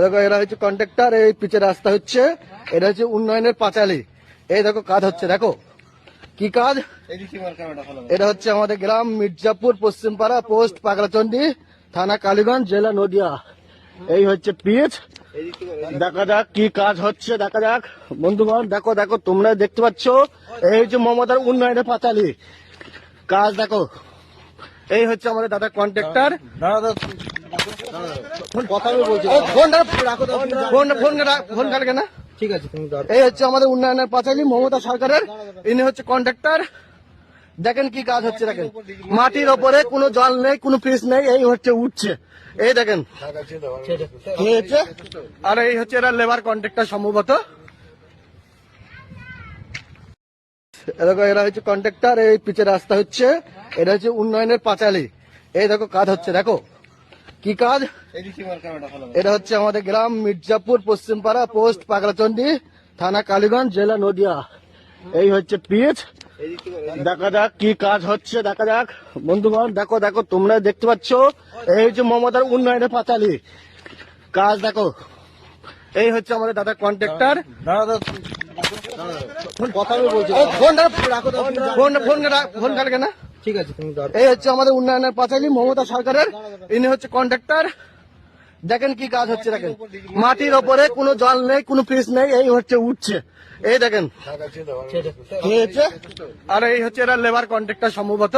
দেখো এরা হচ্ছে কন্ট্রাক্টর, এই পিচের রাস্তা হচ্ছে, এটা হচ্ছে উন্নয়নের পাঁচালী। এই দেখো কাজ হচ্ছে, দেখো কি কাজ। এটা হচ্ছে আমাদের গ্রাম মির্জাপুর, পশ্চিমপাড়া, পোস্ট পাগলাচন্ডী, থানা কালীগঞ্জ, জেলা নদিয়া। এই হচ্ছে পিচ, দেখা যাক কি কাজ হচ্ছে, দেখা যাক বন্ধুগণ। দেখো দেখো তোমরা দেখতে পাচ্ছ, এই হচ্ছে মমতার উন্নয়নের পাঁচালী কাজ। দেখো এই হচ্ছে আমাদের দাদা কন্ট্রাক্টর। ফোন কাটবে না, ঠিক আছে। এই হচ্ছে আমাদের উন্নয়নের পাঁচালী মমতা সরকারের, ইনি হচ্ছে কন্ট্রাক্টর। দেখেন কি কাজ হচ্ছে, দেখেন মাটির ওপরে কোনো জল নেই, কোনো পিচ নেই, এই হচ্ছে উঠছে, এই দেখেন। আর এই হচ্ছে এরা লেবার কন্ট্রাক্টর সম্ভবত। দেখো এরা হচ্ছে কন্ট্রাক্টর, এই পিচের রাস্তা হচ্ছে, এটা হচ্ছে উন্নয়নের পাঁচালী। এই দেখো কাজ হচ্ছে, দেখো কি কাজ। এটা হচ্ছে আমাদের গ্রাম মির্জাপুর, পশ্চিমপাড়া, পোস্ট পাগলাচন্ডী, থানা কালীগঞ্জ, জেলা নদিয়া। এই হচ্ছে পিচ, দেখা যাক কি কাজ হচ্ছে, দেখা যাক বন্ধুগণ। দেখো দেখো তোমরা দেখতে পাচ্ছ, এই হচ্ছে মমতার উন্নয়নের পাঁচালী কাজ। দেখো এই হচ্ছে আমাদের দাদা কন্ট্রাক্টর। ফোন কাটবে না, ঠিক আছে। এই হচ্ছে আমাদের উন্নয়নের পাঁচালী মমতা সরকারের, ইনি হচ্ছে কন্ট্রাক্টর। দেখেন কি কাজ হচ্ছে, দেখেন মাটির ওপরে কোনো জল নেই, কোনো পিচ নেই, এই হচ্ছে উঠছে, এই দেখেন। আর এই হচ্ছে এরা লেবার কন্ট্রাক্টর সম্ভবত।